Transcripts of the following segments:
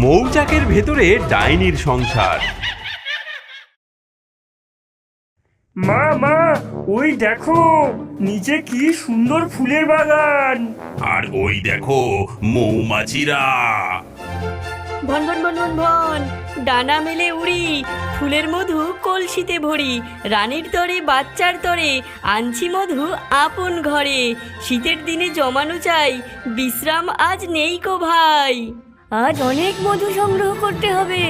মৌচাকের ভেতরে ডাইনির সংসার। মা মা, ওই দেখো নিচে কি সুন্দর ফুলের বাগান। আর ওই দেখো মৌমাছিরা। ভন ভন ভন ভন ভন, ডানা মেলে উড়ি, ফুলের মধু কলসিতে ভরি, রানীর তরে বাচ্চার তরে আনছি মধু আপন ঘরে। শীতের দিনে জমানো চাই, বিশ্রাম আজ নেই কো ভাই। আজ অনেক মধু সংগ্রহ করতে হবে,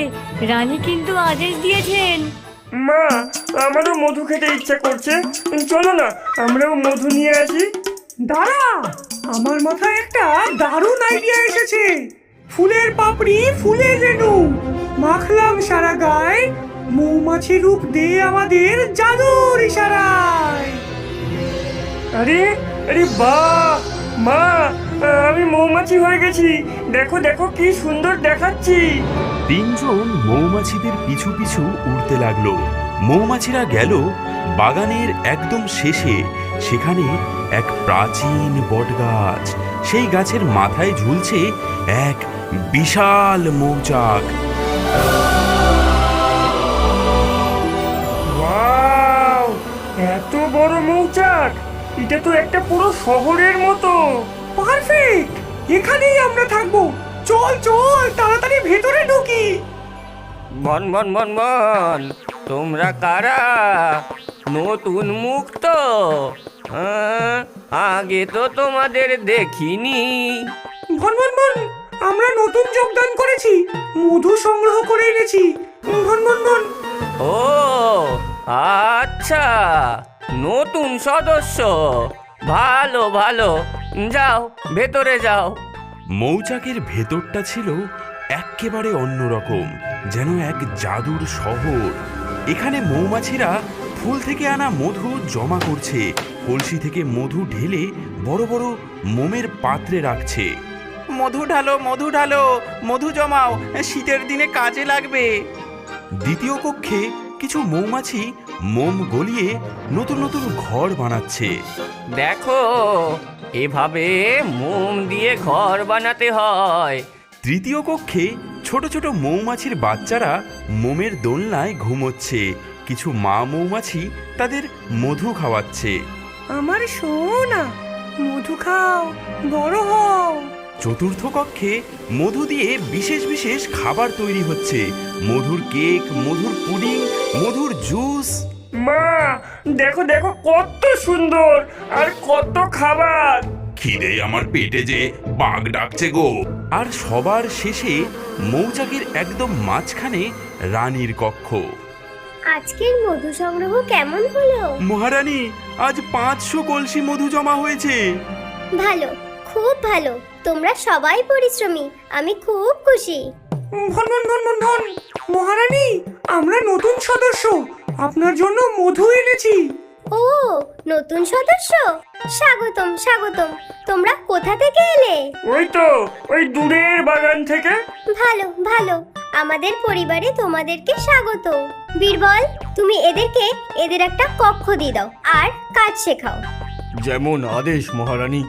রানী কিন্তু আদেশ দিয়েছেন। মা, আমারও মধু খেতে ইচ্ছা করছে, চলো না আমরাও মধু নিয়ে আসি। দাঁড়া, আমার মাথায় একটা দারুণ আইডিয়া এসেছে। ফুলের পাপড়ি, ফুলের রেণু মাখলাম সারা গায়ে, মৌমাছি রূপ দে আমাদের জাদুর ইশারায়। আরে আরে বাহ মা, আমি মৌমাছি হয়ে গেছি। দেখো দেখো কি সুন্দর দেখাচ্ছি। তিনজন মৌমাছিদের পিছু পিছু উড়তে লাগলো। মৌমাছিরা গেল বাগানের একদম শেষে। সেখানে এক প্রাচীন বটগাছ, সেই গাছের মাথায় ঝুলছে এক বিশাল মৌচাক। ওয়াও, এত বড় মৌচাক! এটা তো একটা পুরো শহরের মতো। পারফেক্ট, এখানেই আমরা থাকবো। চল চল তাড়াতাড়ি ভেতরে ঢুকি। বন বন বন বন, তোমরা কারা? নতুন মুখ তো, আগে তো তোমাদের দেখিনি। ভন ভন ভন, আমরা নতুন যোগদান করেছি, মধু সংগ্রহ করে এনেছি। ভন ভন ভন। ও আচ্ছা, নতুন সদস্য, ভালো ভালো, যাও ভেতরে যাও। মৌচাকের ভেতরটা ছিল একেবারে অন্যরকম, যেন এক জাদুর শহর। এখানে মৌমাছিরা ফুল থেকে আনা মধু জমা করছে, কলসি থেকে মধু ঢেলে বড় বড় মোমের পাত্রে রাখছে। মধু ঢালো, মধু ঢালো, মধু জমাও, শীতের দিনে কাজে লাগবে। দ্বিতীয় কক্ষে কিছু মৌমাছি মোম গলিয়ে নতুন নতুন ঘর বানাচ্ছে। দেখো, এভাবে মোম দিয়ে ঘর বানাতে হয়। তৃতীয় কক্ষে ছোট ছোট মৌমাছির বাচ্চারা মোমের দোলনায় ঘুমোচ্ছে। কিছু মা মৌমাছি তাদের মধু খাওয়াচ্ছে। আমার সোনা, মধু খাও, বড় হও। চতুর্থ কক্ষে মধু দিয়ে বিশেষ বিশেষ খাবার তৈরি হচ্ছে। মধুর কেক, মধুর পুডিং, মধুর জুস। মা, দেখো দেখো কত সুন্দর আর কত খাবার। খিদে আমার পেটে যে বাঘ ডাকছে গো। আর সবার শেষে মৌচাকের একদম মাঝখানে রানীর কক্ষ। আজকের মধু সংগ্রহ কেমন হলো? মহারানী, আজ 500 কলসি মধু জমা হয়েছে। ভালো, খুব ভালো। তোমরা সবাই পরিশ্রমী, আমি খুব খুশি। ভন ভন ভন ভন ভন, মহারানী, আমরা নতুন সদস্য, আপনার জন্য মধু এনেছি। ও, নতুন সদস্য, স্বাগতম স্বাগতম। তোমরা কোথা থেকে এলে? ওই তো ওই দূরের বাগান থেকে। ভালো ভালো, আমাদের পরিবারে তোমাদেরকে স্বাগত। বীরবল, তুমি এদের একটা কক্ষ দিয়ে দাও আর কাজ শেখাও। যেমন আদেশ মহারানী।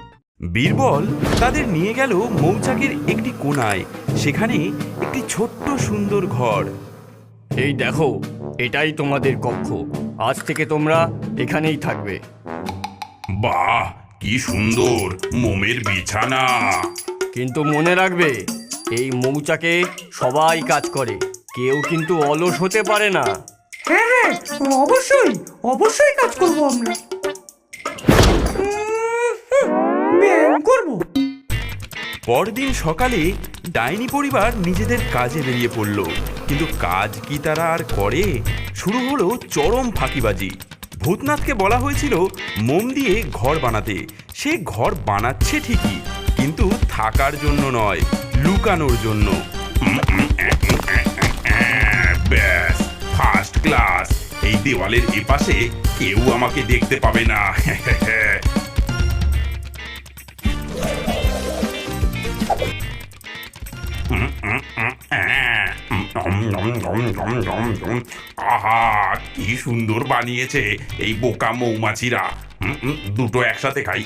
বীরবল তাদের নিয়ে গেল মৌচাকের একটি কোণায়। সেখানে একটি ছোট্ট সুন্দর ঘর। এই দেখো, এটাই তোমাদের কক্ষ। আজ থেকে তোমরা এখানেই থাকবে। বাহ, কি সুন্দর মোমের বিছানা। কিন্তু মনে রাখবে, এই মৌচাকে সবাই কাজ করে, কেউ কিন্তু অলস হতে পারে না। হ্যাঁ হ্যাঁ, অবশ্যই অবশ্যই কাজ করব আমরা। ব্যায়াম করব। পরদিন সকালে ডাইনি পরিবার নিজেদের কাজে বেরিয়ে পড়ল। কিন্তু কাজ কি তারা আর করে? শুরু হলো চরম ফাঁকিবাজি। ভূতনাথকে বলা হয়েছিল মোম দিয়ে ঘর বানাতে। সে ঘর বানাচ্ছে ঠিকই, কিন্তু থাকার জন্য নয়, লুকানোর জন্য। ব্যাস, ফার্স্ট ক্লাস। এই দেওয়ালের এপাশে কেউ আমাকে দেখতে পাবে না। আহা, কি সুন্দর বানিয়েছে এই বোকা মৌমাছিরা। দুটো একসাথে খাই।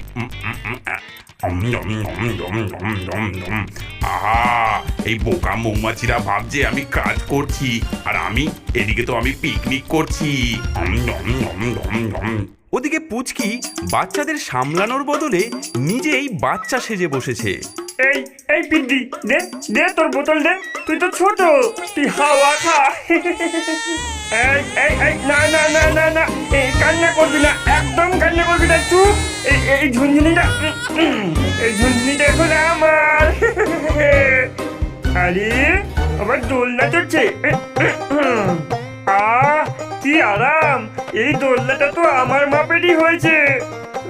আহা, এই বোকা মৌমাছিরা ভাবছে আমি কাজ করছি, আর এদিকে তো আমি পিকনিক করছি। ওদিকে পুচকি বাচ্চাদের সামলানোর বদলে নিজেই বাচ্চা সেজে বসেছে। এই এই পিদ্দি, দে দে তোর বোতল দে, তুই তো ছোট, তুই হাওয়া খা। এই এই এই না না না না না, এই কান্না করবি না, একদম কান্না করবি না, চুপ। এই ঝুনঝুনিটা, এই ঝুনঝুনিটা এখন আমার। আরে আবার দোলনা চড়ছে। কি আরাম, এই দোলনাটা তো আমার মাপেরই হয়েছে।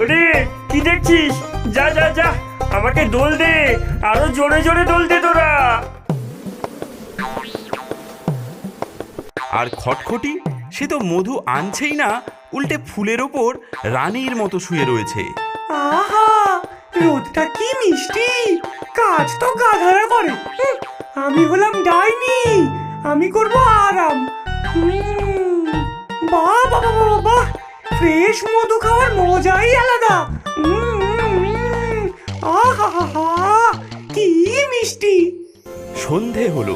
ওরে কি দেখছিস, যা যা যা, আমাকে দোল দে, আরো জোরে জোরে দোল দে তোরা। আর খটখটি, সে তো মধু আনছেই না, উল্টে ফুলের ওপর রানীর মতো শুয়ে রয়েছে। আহা, রোদটা কি মিষ্টি, কাজ তো গাধারা করে। আমি হলাম ডাইনি, আমি করব আরাম। বাহ বাবা বাবা বাহ, ফ্রেশ মধু খাওয়ার মজাই আলাদা। আহা, কি মিষ্টি। সন্ধে হলো,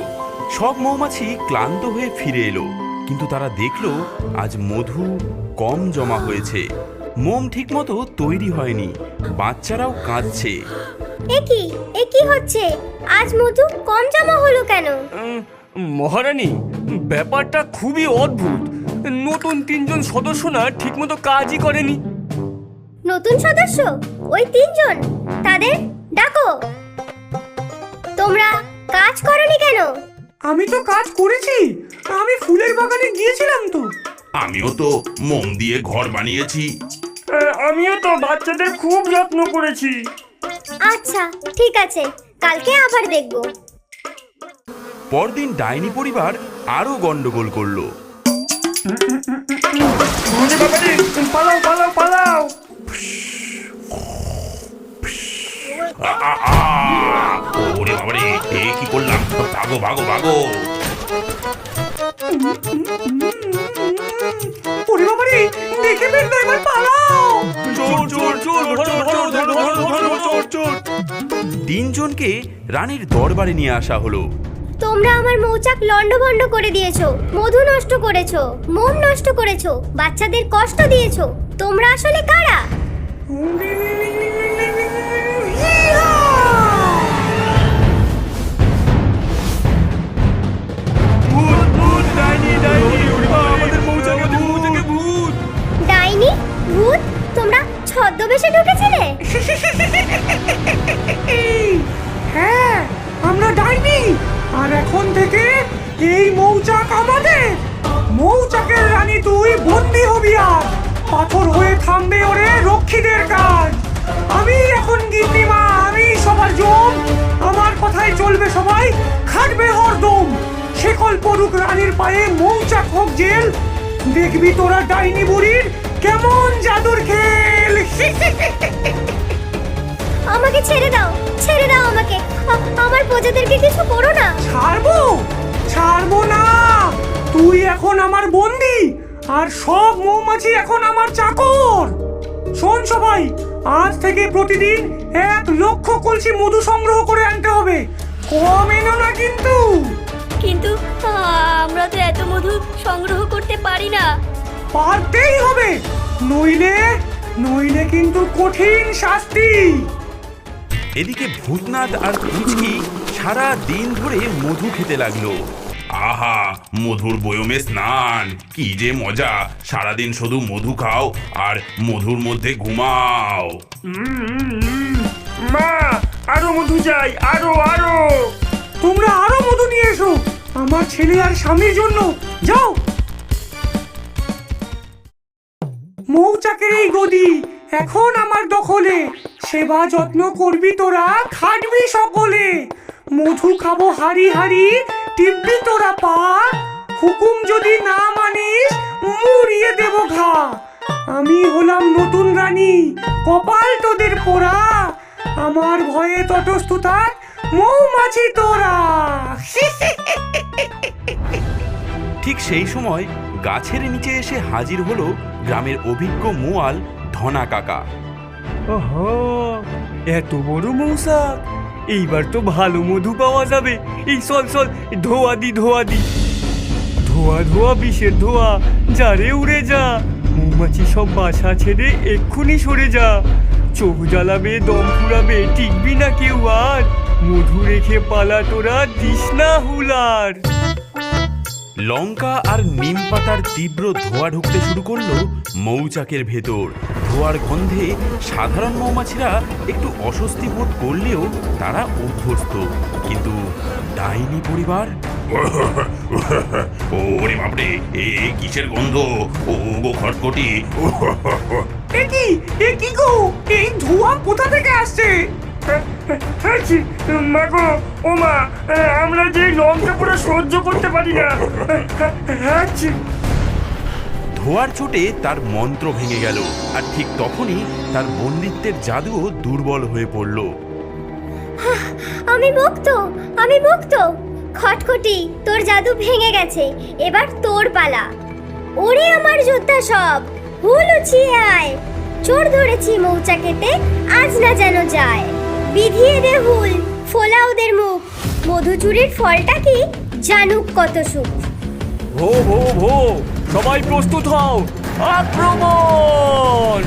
সব মৌমাছি ক্লান্ত হয়ে ফিরে এলো, কিন্তু তারা দেখলো আজ মধু কম জমা হয়েছে। মোম ঠিকমতো তৈরি হয়নি, বাচ্চারাও কাঁদছে। এ কি হচ্ছে, আজ মধু কম জমা হলো কেন? মহারানী, ব্যাপারটা খুবই অদ্ভুত। নতুন 3 জন সদস্য না ঠিকমতো কাজই করেনি। নতুন সদস্য? ওই 3 জন, তাদের ডাকো। তোমরা কাজ করনি কেন? আমি তো কাজ করেছি, আমি ফুলের বাগানে গিয়েছিলাম তো। আমিও তো মোম দিয়ে ঘর বানিয়েছি। আমিও তো বাচ্চাদের খুব যত্ন করেছি। আচ্ছা ঠিক আছে, কালকে আবার দেখব। পরদিন ডাইনি পরিবার আরো গন্ডগোল করলো। ওরে বাবারে, পালাও পালাও পালাও। ওরে বাবারে, এ কি করলাম, ভাগো ভাগো ভাগো। ওরে বাবারে, দেখে ফেলবে, এবার পালাও। চোর চোর চোর চোর চোর চোর। 3 জনকে রানীর দরবারে নিয়ে আসা হলো। তোমরা আমার মৌচাক লন্ডভন্ড করে দিয়েছো, মধু নষ্ট করেছো, মোম নষ্ট করেছো, বাচ্চাদের কষ্ট দিয়েছো। তোমরা আসলে কারা? ডাইনি, ভূত, তোমরা ছদ্মবেশে ঢুকেছিলে? হ্যাঁ, আমরা ডাইনি, আর এখন থেকে এই মৌচাক আমাদের। মৌচাকের রানী তুই বন্দী হবি, আর পাথর হয়ে থামবে ওরে রক্ষীদের কাজ। আমি এখন গিন্নিমা, আমি সবার জম, আমার কথাই চলবে সবাই, খাটবে হরদম। শেকল পড়ুক রানীর পায়ে, মৌচাক হোক জেল, দেখবি তোরা ডাইনি বুড়ির কেমন জাদুর খেল। আমাকে ছেড়ে দাও, ছেড়ে দাও আমাকে, আমার প্রজাদেরকে কিছু করো না। ছাড়বো না, তুই এখন আমার বন্দী, আর সব মৌমাছি এখন আমার চাকর। শোন সবাই, আজ থেকে প্রতিদিন 1 লক্ষ কলসি মধু সংগ্রহ করে আনতে হবে, কম এনো না কিন্তু। কিন্তু আমরা তো এত মধু সংগ্রহ করতে পারি না। পারতেই হবে, নইলে কিন্তু কঠিন শাস্তি। এদিকে ভূতনাথ আর পুচকি সারা দিন ধরে মধু খেতে লাগলো। আহা, মধুর বয়মে স্নান, কি যে মজা। সারাদিন শুধু মধু খাও আর মধুর মধ্যে ঘুমাও। মা, আরো মধু চাই, আরো আরো। তোমরা আরো মধু নিয়ে এসো আমার ছেলে আর স্বামীর জন্য, যাও। মৌচাকের এই গদি এখন আমার দখলে, সেবা যত্ন করবি তোরা, খাটবি সকলে। মধু খাবো হাড়ি হাড়ি, টিপবি তোরা পা, হুকুম যদি না মানিস মুড়িয়ে দেব ঘা। আমি হলাম নতুন রানী, কপাল তোদের পোড়া, আমার ভয়ে তটস্থ থাক মৌমাছি তোরা। ঠিক সেই সময় গাছের নিচে এসে হাজির হলো গ্রামের অভিজ্ঞ মোয়াল ধনা কাকা। আহা, এত বড় মৌসাক, এইবার তো ভালো মধু পাওয়া যাবে। এই চল চল, ধোয়া দি ধোয়া দি, ধোয়া ধোয়া বিষের ধোয়া, যা রে উড়ে যা। মৌমাছি সব বাসা ছেড়ে এক্ষুনি সরে যা। চোখ জ্বালাবে, দম ফুরাবে, টিকবি না কেউ আর। মধু রেখে পালা তোরা, দিস না হুলার। লঙ্কা আর নিম পাতার তীব্র ধোঁয়া ঢুকতে শুরু করলো মৌচাকের ভেতর। ধোঁয়ার গন্ধে সাধারণ মৌমাছিরা একটু অস্বস্তি বোধ করলেও তারা অভ্যস্ত, কিন্তু ডাইনি পরিবার ওরে বাপরে, এ কিসের গন্ধ? ও গো খটখটি, এ কি গো, এই ধোঁয়া কোথা থেকে আসছে? হাঁচি, মা গো, ও মা, আমরা যে লঙ্কা পুরো সহ্য করতে পারি না। হাঁচি। ধোঁয়ার চোটে তার মন্ত্র ভেঙে গেল, আর ঠিক তখনই তার বন্দিত্বের জাদুও দুর্বল হয়ে পড়ল। আমি মুক্ত। খটখটি, তোর জাদু ভেঙে গেছে, এবার তোর পালা। ওরে আমার যোদ্ধা সব, হুল উছিয়ে আয়। চোর ধরেছি মৌচাকেতে, আজ না যেন যায়। বিধিয়ে দে হুল, ফোলা ওদের মুখ। মধু চুরির ফলটা কি জানুক কত সুখ। ভো ভো ভো, সবাই প্রস্তুত হও, আক্রমণ!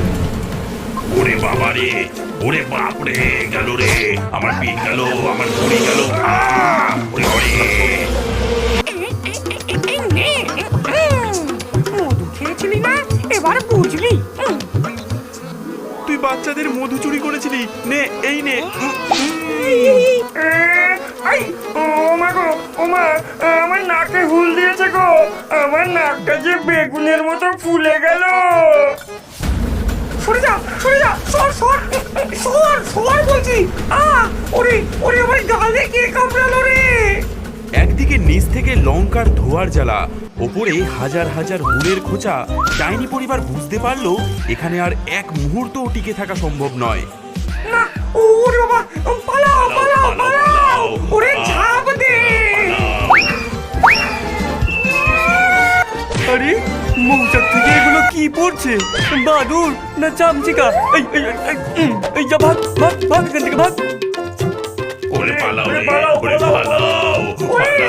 ওরে বাবা রে, ওরে বাপরে, গেল রে, আমার পিঠ গেল, আমার ঘড়ি গেল, ওরে ওরে। মধু খেয়েছিলি না, এবার বুঝলি। তুই বাচ্চাদের মধু চুরি করেছিলি, নে এই নে। আই, ও মা গো, ও মা, আমার নাকে হুল দিয়েছে গো। আমার নাকটা যে বেগুনের মতো ফুলে গেল। সর, বলছি। ওরে আমার গালে কে কামড়ালো রে? একদিকে নিচ থেকে লঙ্কার ধোঁয়ার জ্বালা, ওপরে হাজার হাজার হুলের খোঁচা। ডাইনি পরিবার বুঝতে পারলো এখানে আর এক মুহূর্তও টিকে থাকা সম্ভব নয়। না, ওরে বাবা, পালাও! ওরে ঝাঁপ দে! আরে, মৌচাক থেকে এগুলো কি পড়ছে? বাদুর না চামচিকা? এই যা, ভাগ এখান থেকে, ভাগ। ওরে পালাও রে, ওরে পালাও, পালাও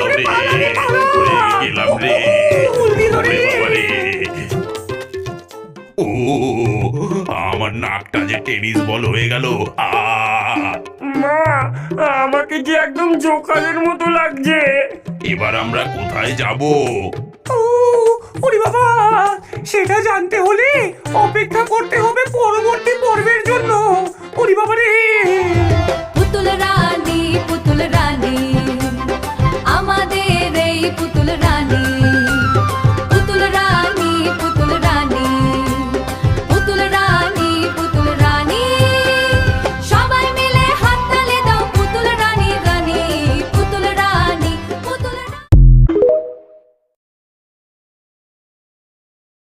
রে, ওরে গেলাম রে, ওরে বাবা রে। ও, আমার নাকটা যে টেনিস বল হয়ে গেল। মা, আমাকে যে একদম জোকারের মতো লাগছে। এবার আমরা কোথায় যাব? ওরে বাবা, সেটা জানতে হলে অপেক্ষা করতে হবে পরবর্তী পর্বের জন্য। ওরে বাবা রে! পুতুল রানী